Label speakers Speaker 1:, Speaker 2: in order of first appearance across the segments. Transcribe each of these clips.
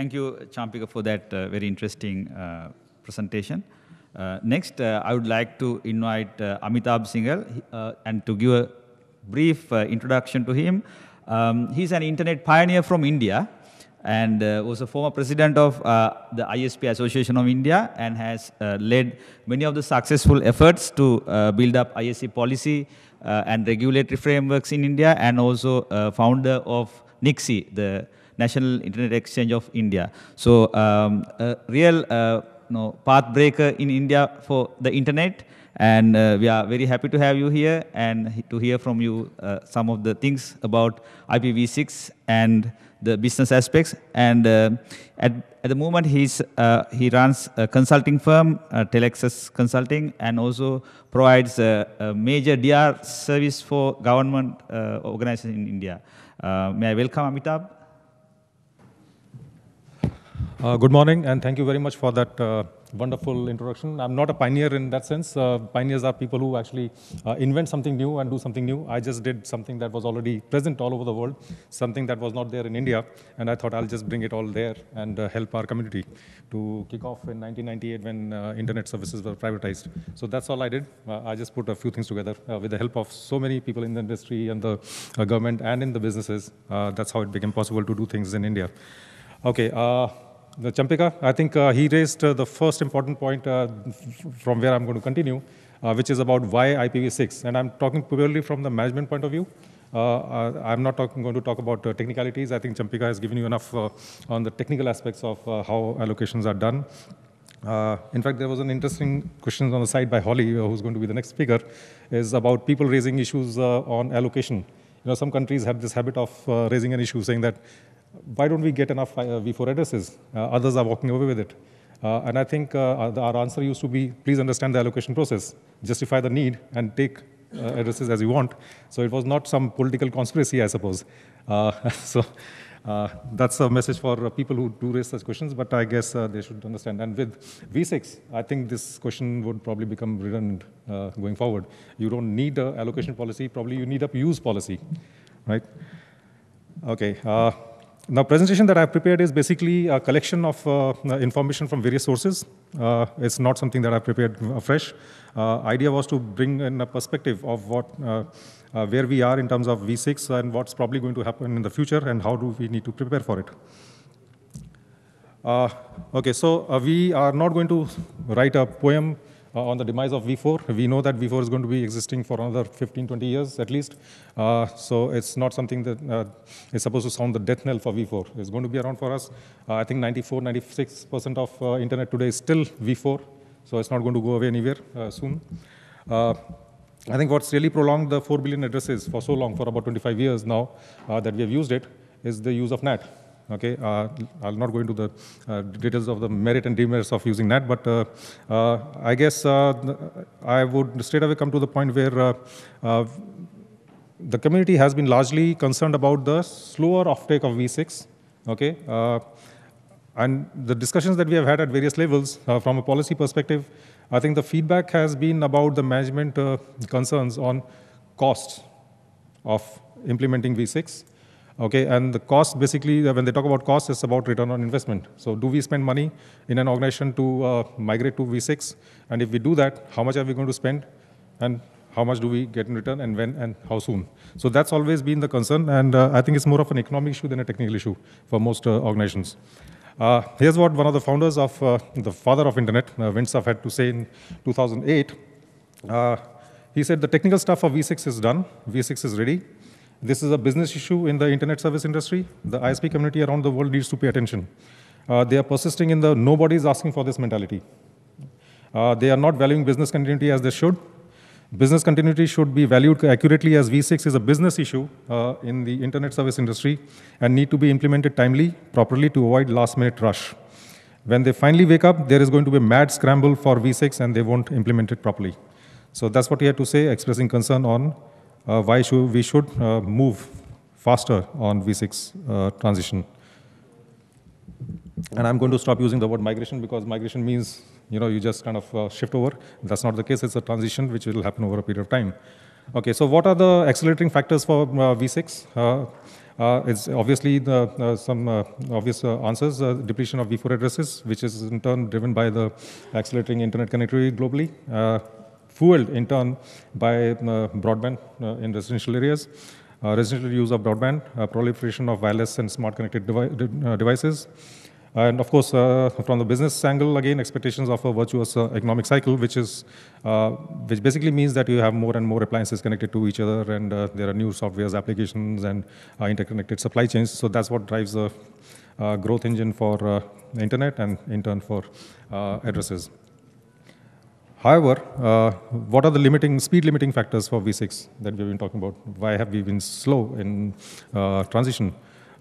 Speaker 1: Thank you, Champika, for that very interesting presentation. Next, I would like to invite Amitabh Singhal and to give a brief introduction to him. He's an internet pioneer from India and was a former president of the ISP Association of India and has led many of the successful efforts to build up ISP policy and regulatory frameworks in India, and also founder of NIXI, the National Internet Exchange of India. So a real path breaker in India for the internet, and we are very happy to have you here and to hear from you some of the things about IPv6 and the business aspects. And at the moment, he runs a consulting firm, Telexus Consulting, and also provides a major DR service for government organizations in India. May I welcome Amitabh?
Speaker 2: Good morning, and thank you very much for that wonderful introduction. I'm not a pioneer in that sense. Pioneers are people who actually invent something new and do something new. I just did something that was already present all over the world, something that was not there in India, and I thought I'll just bring it all there and help our community to kick off in 1998 when internet services were privatized. So that's all I did. I just put a few things together with the help of so many people in the industry and the government and in the businesses. That's how it became possible to do things in India. Okay. The Champika, I think he raised the first important point from where I'm going to continue, which is about why IPv6. And I'm talking purely from the management point of view. I'm not going to talk about technicalities. I think Champika has given you enough on the technical aspects of how allocations are done. In fact, there was an interesting question on the side by Holly, who's going to be the next speaker, is about people raising issues on allocation. Some countries have this habit of raising an issue saying that, why don't we get enough v4 addresses? Others are walking away with it. And I think our answer used to be, please understand the allocation process, justify the need, and take addresses as you want. So it was not some political conspiracy, I suppose. So that's a message for people who do raise such questions, but I guess they should understand. And with V6, I think this question would probably become redundant going forward. You don't need an allocation policy, probably you need a use policy, right? Okay. Now, presentation that I've prepared is basically a collection of information from various sources. It's not something that I've prepared afresh. Idea was to bring in a perspective of where we are in terms of V6 and what's probably going to happen in the future and how do we need to prepare for it. Okay, so we are not going to write a poem on the demise of V4. We know that V4 is going to be existing for another 15, 20 years at least. So it's not something that is supposed to sound the death knell for V4. It's going to be around for us. I think 94, 96% of internet today is still V4. So it's not going to go away anywhere soon. I think what's really prolonged the 4 billion addresses for so long, for about 25 years now that we have used it, is the use of NAT. Okay, I'll not go into the details of the merit and demerits of using NAT, but I guess I would straight away come to the point where the community has been largely concerned about the slower offtake of V6. Okay, and the discussions that we have had at various levels from a policy perspective, I think the feedback has been about the management concerns on costs of implementing V6. Okay, and the cost basically, when they talk about cost, it's about return on investment. So do we spend money in an organization to migrate to V6? And if we do that, how much are we going to spend? And how much do we get in return, and when and how soon? So that's always been the concern, and I think it's more of an economic issue than a technical issue for most organizations. Here's what one of the founders of the father of internet, Vint Cerf, had to say in 2008. He said, the technical stuff of V6 is done, V6 is ready. This is a business issue in the internet service industry. The ISP community around the world needs to pay attention. They are persisting in the nobody is asking for this mentality. They are not valuing business continuity as they should. Business continuity should be valued accurately, as V6 is a business issue in the internet service industry and need to be implemented timely, properly to avoid last-minute rush. When they finally wake up, there is going to be a mad scramble for V6 and they won't implement it properly. So that's what he had to say, expressing concern on why we should move faster on V6 transition. And I'm going to stop using the word migration because migration means you just kind of shift over. That's not the case. It's a transition which will happen over a period of time. Okay, so what are the accelerating factors for V6? It's obviously some obvious answers, depletion of V4 addresses, which is in turn driven by the accelerating internet connectivity globally, fueled in turn by broadband in residential areas, residential use of broadband, proliferation of wireless and smart connected devices. And of course, from the business angle, again, expectations of a virtuous economic cycle, which basically means that you have more and more appliances connected to each other, and there are new softwares, applications, and interconnected supply chains. So that's what drives the growth engine for the internet and in turn for addresses. However, what are the speed limiting factors for V6 that we've been talking about? Why have we been slow in transition?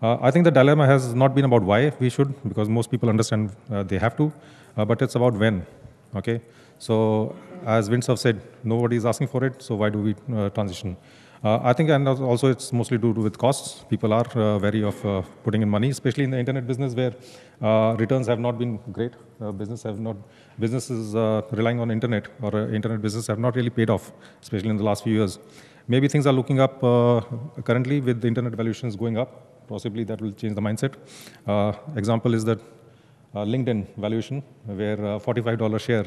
Speaker 2: I think the dilemma has not been about why we should, because most people understand they have to, but it's about when, okay? So as Windsurf said, nobody is asking for it, so why do we transition? I think, and also it's mostly to do with costs. People are wary of putting in money, especially in the internet business where returns have not been great. Businesses relying on internet or internet business have not really paid off, especially in the last few years. Maybe things are looking up currently with the internet valuations going up. Possibly that will change the mindset. Example is that LinkedIn valuation, where $45 share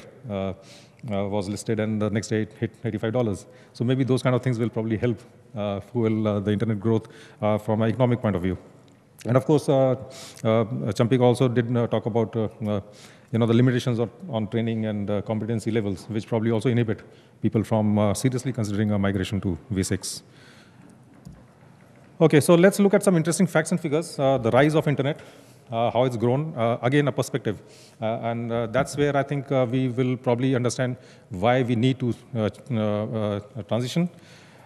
Speaker 2: was listed and the next day it hit $85. So maybe those kind of things will probably help fuel the internet growth from an economic point of view. And of course, Champik also did talk about the limitations on training and competency levels, which probably also inhibit people from seriously considering a migration to V6. Okay, so let's look at some interesting facts and figures. The rise of internet, how it's grown, again, a perspective. And that's where I think we will probably understand why we need to transition.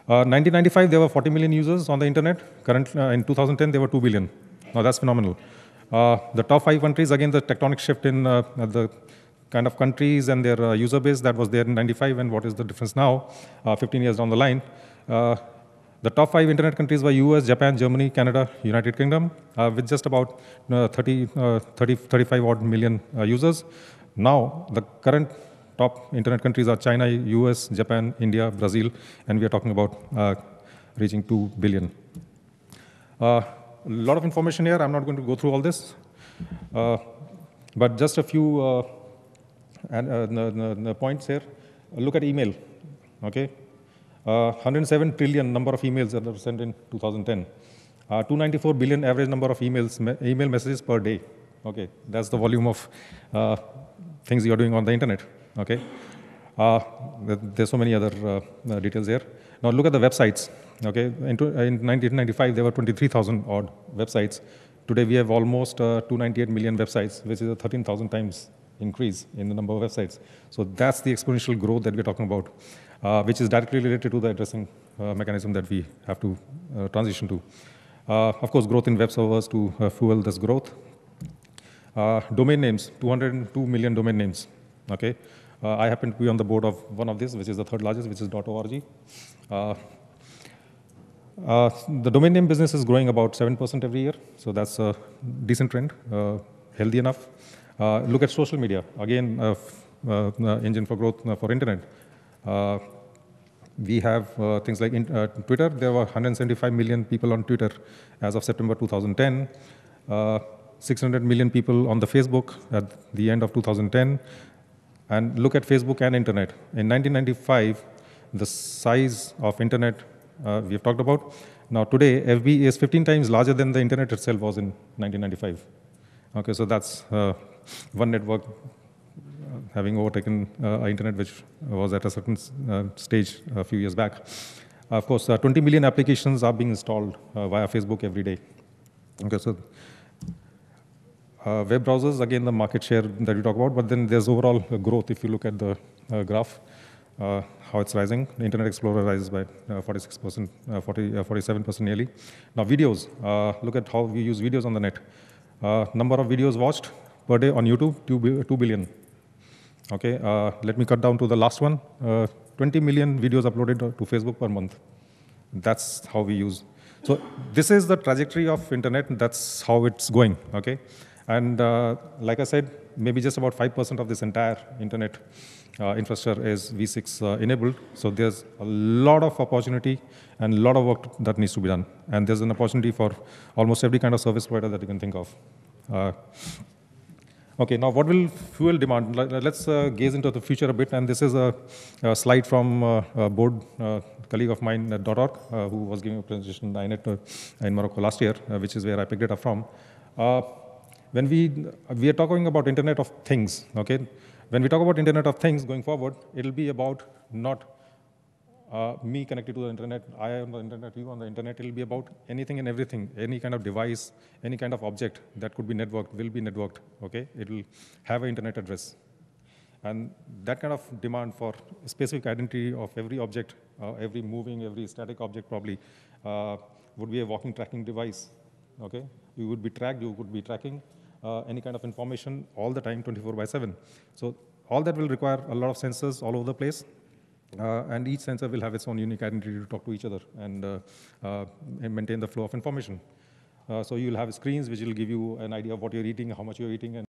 Speaker 2: 1995, there were 40 million users on the internet. In 2010, there were 2 billion. Now, that's phenomenal. The top 5 countries, again, the tectonic shift in the kind of countries and their user base that was there in 95, and what is the difference now, 15 years down the line. The top 5 internet countries were US, Japan, Germany, Canada, United Kingdom, with just about 35 odd million users. Now, the current top internet countries are China, US, Japan, India, Brazil, and we are talking about reaching 2 billion. A lot of information here. I'm not going to go through all this, but just a few points here. Look at email, okay? 107 trillion number of emails that were sent in 2010. 294 billion average number of email messages per day. Okay, that's the volume of things you're doing on the internet. Okay, there's so many other details here. Now look at the websites. Okay, in 1995 there were 23,000 odd websites. Today we have almost 298 million websites, which is a 13,000 times increase in the number of websites. So that's the exponential growth that we're talking about, which is directly related to the addressing mechanism that we have to transition to. Of course, growth in web servers to fuel this growth. Domain names, 202 million domain names. Okay, I happen to be on the board of one of these, which is the third largest, which is .org. The domain name business is growing about 7% every year, so that's a decent trend, healthy enough. Look at social media, again, engine for growth for internet. We have things like Twitter. There were 175 million people on Twitter as of September 2010. 600 million people on the Facebook at the end of 2010. And look at Facebook and internet. In 1995, the size of internet we have talked about. Now today, FB is 15 times larger than the internet itself was in 1995. Okay, so that's one network having overtaken internet, which was at a certain stage a few years back. Of course, 20 million applications are being installed via Facebook every day. Okay, so web browsers, again, the market share that we talk about, but then there's overall growth. If you look at the graph, how it's rising. The Internet Explorer rises by 46%, 47% nearly. Now, videos. Look at how we use videos on the net. Number of videos watched per day on YouTube, 2 billion. Okay, let me cut down to the last one. 20 million videos uploaded to Facebook per month. That's how we use. So this is the trajectory of internet. That's how it's going. Okay, And like I said, maybe just about 5% of this entire internet infrastructure is V6 enabled. So there's a lot of opportunity and a lot of work that needs to be done. And there's an opportunity for almost every kind of service provider that you can think of. Okay, now what will fuel demand? Let's gaze into the future a bit. And this is a slide from a board colleague of mine at .org, who was giving a presentation at INET in Morocco last year, which is where I picked it up from. When we are talking about Internet of Things, okay? When we talk about Internet of Things going forward, it'll be about not me connected to the internet, I on the internet, you on the internet. It'll be about anything and everything, any kind of device, any kind of object that could be networked, will be networked, okay? It'll have an internet address. And that kind of demand for specific identity of every object, every moving, every static object probably would be a walking tracking device, okay? You would be tracked, you could be tracking any kind of information all the time, 24/7. So all that will require a lot of sensors all over the place. And each sensor will have its own unique identity to talk to each other and maintain the flow of information. So you'll have screens which will give you an idea of what you're eating, how much you're eating, and